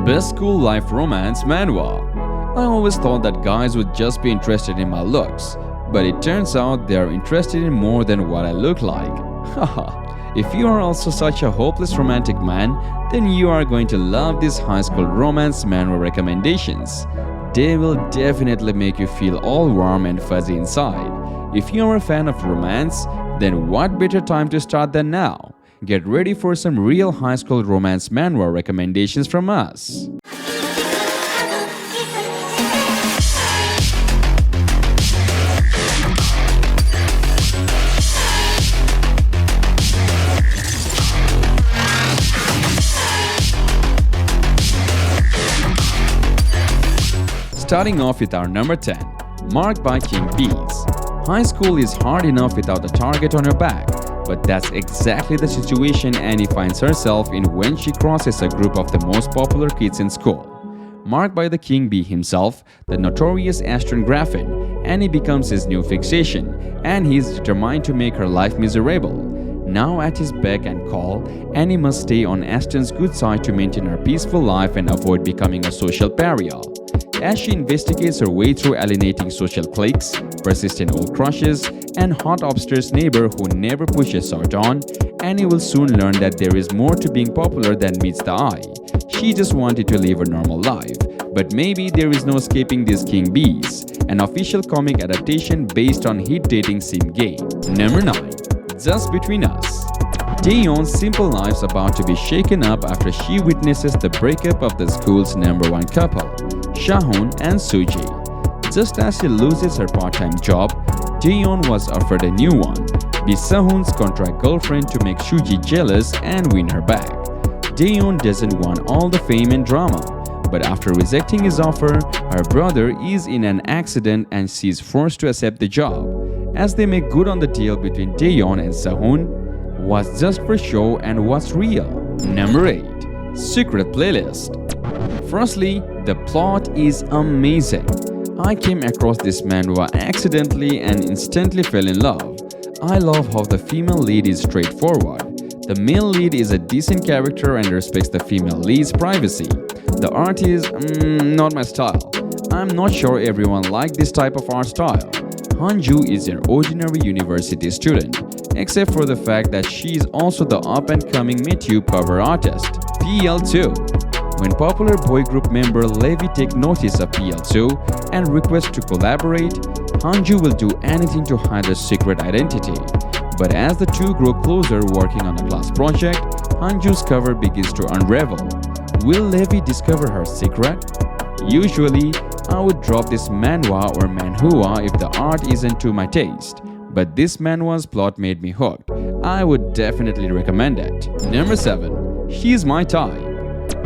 Best school life romance manhwa. I always thought that guys would just be interested in my looks, but it turns out they are interested in more than what I look like. Haha. If you are also such a hopeless romantic man, then you are going to love these high school romance manhwa recommendations. They will definitely make you feel all warm and fuzzy inside. If you are a fan of romance, then what better time to start than now? Get ready for some real high school romance manhwa recommendations from us. Starting off with our number 10, Marked by King Bees. High school is hard enough without a target on your back, but that's exactly the situation Annie finds herself in when she crosses a group of the most popular kids in school. Marked by the King Bee himself, the notorious Ashton Graffin, Annie becomes his new fixation, and he is determined to make her life miserable. Now at his beck and call, Annie must stay on Ashton's good side to maintain her peaceful life and avoid becoming a social pariah. As she investigates her way through alienating social cliques, persistent old crushes, and hot upstairs neighbor who never pushes her on, Annie will soon learn that there is more to being popular than meets the eye. She just wanted to live a normal life, but maybe there is no escaping these King Bees, an official comic adaptation based on hit dating sim game. Number 9. Just Between Us. Taeyeon's simple life's about to be shaken up after she witnesses the breakup of the school's number one couple, Shahun and Suji. Just as she loses her part-time job, Taeyeon was offered a new one, be Sehun's contract girlfriend to make Suji jealous and win her back. Taeyeon doesn't want all the fame and drama, but after rejecting his offer, her brother is in an accident and she's forced to accept the job. As they make good on the deal between Taeyeon and Sehun, what's just for show and what's real? Number 8. Secret Playlist. Firstly, the plot is amazing. I came across this manhwa accidentally and instantly fell in love. I love how the female lead is straightforward. The male lead is a decent character and respects the female lead's privacy. The art is not my style. I'm not sure everyone liked this type of art style. Hanju is an ordinary university student, except for the fact that she is also the up-and-coming Meteor cover artist, PL2. When popular boy group member Levi takes notice of PL2 and requests to collaborate, Hanju will do anything to hide her secret identity. But as the two grow closer working on a class project, Hanju's cover begins to unravel. Will Levi discover her secret? Usually, I would drop this manhwa or manhua if the art isn't to my taste, but this manhwa's plot made me hooked. I would definitely recommend it. Number 7. She's My Type.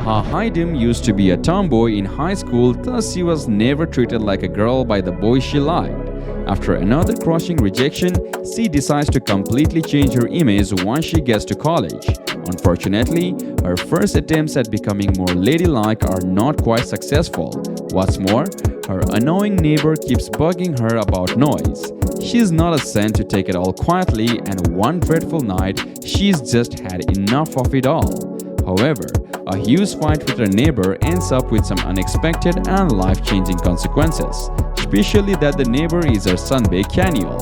Ha Haidim used to be a tomboy in high school, thus she was never treated like a girl by the boys she liked. After another crushing rejection, she decides to completely change her image once she gets to college. Unfortunately, her first attempts at becoming more ladylike are not quite successful. What's more, her annoying neighbor keeps bugging her about noise. She's not a saint to take it all quietly, and one dreadful night, she's just had enough of it all. However, a huge fight with her neighbor ends up with some unexpected and life-changing consequences, especially that the neighbor is her sunbae Kaniel.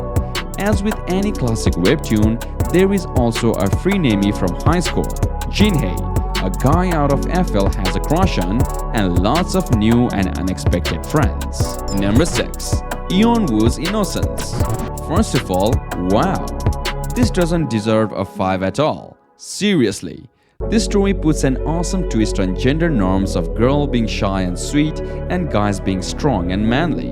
As with any classic webtoon, there is also a freenemie from high school, Jinhae, a guy out of FL has a crush on, and lots of new and unexpected friends. Number 6. Eun Woos Innocence. First of all, wow, this doesn't deserve a 5 at all. Seriously. This story puts an awesome twist on gender norms of girl being shy and sweet and guys being strong and manly.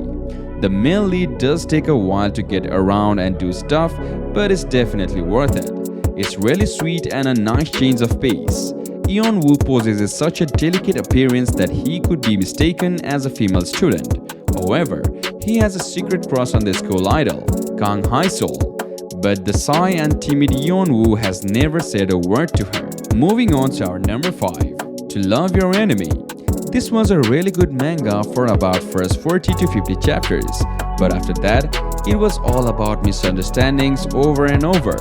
The male lead does take a while to get around and do stuff, but it's definitely worth it. It's really sweet and a nice change of pace. Eun Woo possesses such a delicate appearance that he could be mistaken as a female student. However, he has a secret crush on the school idol, Kang Hae-sol. But the shy and timid Eun Woo has never said a word to her. Moving on to our number 5, To Love Your Enemy. This was a really good manga for about first 40 to 50 chapters, but after that, it was all about misunderstandings over and over.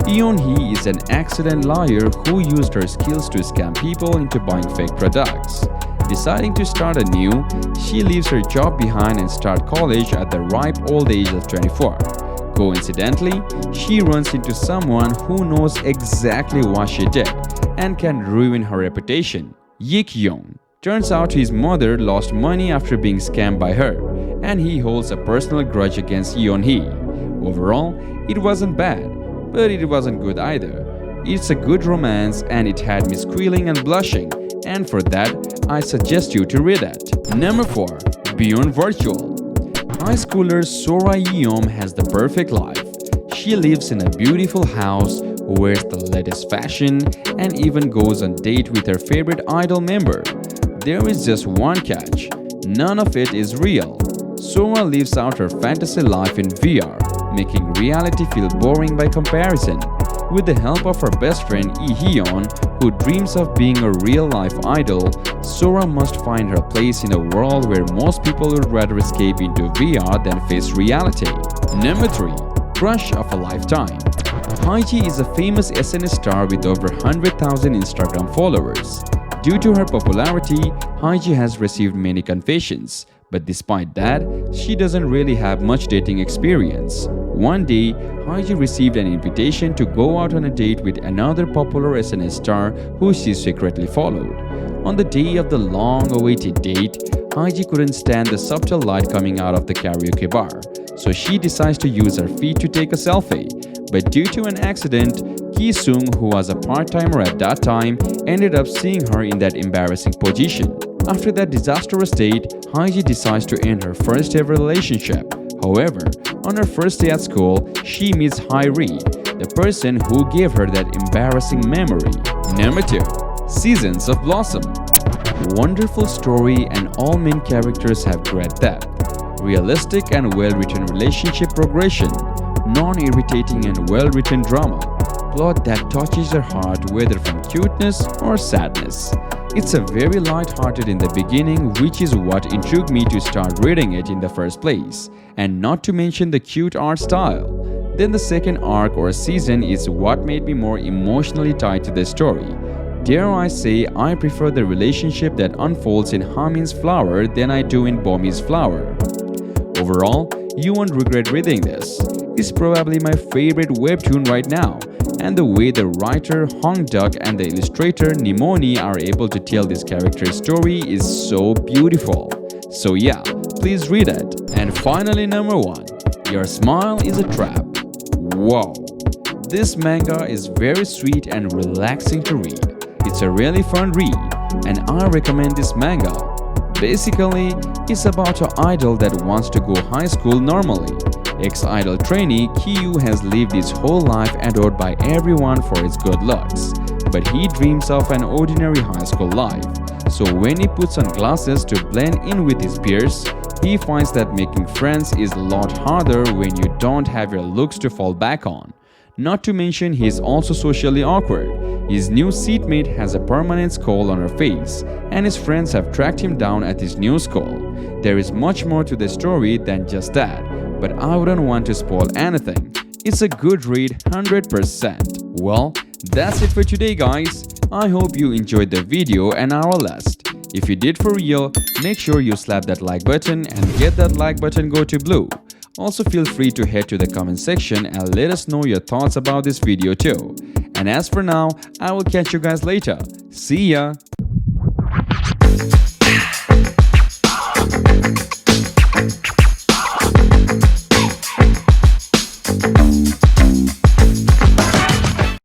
Eun Hee is an excellent lawyer who used her skills to scam people into buying fake products. Deciding to start anew, she leaves her job behind and starts college at the ripe old age of 24. Coincidentally, she runs into someone who knows exactly what she did and can ruin her reputation. Yik-young. Turns out his mother lost money after being scammed by her, and he holds a personal grudge against Yeon-hee. Overall, it wasn't bad, but it wasn't good either. It's a good romance and it had me squealing and blushing, and for that, I suggest you to read it. Number 4. Beyond Virtual. High schooler Sora Yeom has the perfect life. She lives in a beautiful house, wears the latest fashion, and even goes on date with her favorite idol member. There is just one catch. None of it is real. Sora lives out her fantasy life in VR, making reality feel boring by comparison. With the help of her best friend Lee Hyun, who dreams of being a real-life idol, Sora must find her place in a world where most people would rather escape into VR than face reality. Number 3. Crush of a Lifetime. Haiji is a famous SNS star with over 100,000 Instagram followers. Due to her popularity, Haiji has received many confessions, but despite that, she doesn't really have much dating experience. One day, Haiji received an invitation to go out on a date with another popular SNS star who she secretly followed. On the day of the long-awaited date, Haiji couldn't stand the subtle light coming out of the karaoke bar, so she decides to use her feet to take a selfie. But due to an accident, Ki-sung, who was a part-timer at that time, ended up seeing her in that embarrassing position. After that disastrous date, Haiji decides to end her first ever relationship. However, on her first day at school, she meets Hairi, the person who gave her that embarrassing memory. Number 2. Seasons of Blossom. Wonderful story and all main characters have great depth. Realistic and well-written relationship progression. Non-irritating and well-written drama. Plot that touches your heart whether from cuteness or sadness. It's a very light-hearted in the beginning, which is what intrigued me to start reading it in the first place, and not to mention the cute art style. Then the second arc or season is what made me more emotionally tied to the story. Dare I say I prefer the relationship that unfolds in Hamin's Flower than I do in Bomi's Flower. Overall, you won't regret reading this. It's probably my favorite webtoon right now, and the way the writer Hong Duk and the illustrator Nimoni are able to tell this character's story is so beautiful. So yeah, please read it. And finally, number 1. Your Smile is a Trap. Whoa! This manga is very sweet and relaxing to read. It's a really fun read, and I recommend this manga. Basically, it's about an idol that wants to go high school normally. Ex-idol trainee Kyu has lived his whole life adored by everyone for his good looks, but he dreams of an ordinary high school life. So when he puts on glasses to blend in with his peers, he finds that making friends is a lot harder when you don't have your looks to fall back on. Not to mention he is also socially awkward. His new seatmate has a permanent skull on her face, and his friends have tracked him down at his new school. There is much more to the story than just that, but I wouldn't want to spoil anything. It's a good read 100%. Well, that's it for today guys. I hope you enjoyed the video and our list. If you did for real, make sure you slap that like button and get that like button go to blue. Also feel free to head to the comment section and let us know your thoughts about this video too. And as for now, I will catch you guys later. See ya!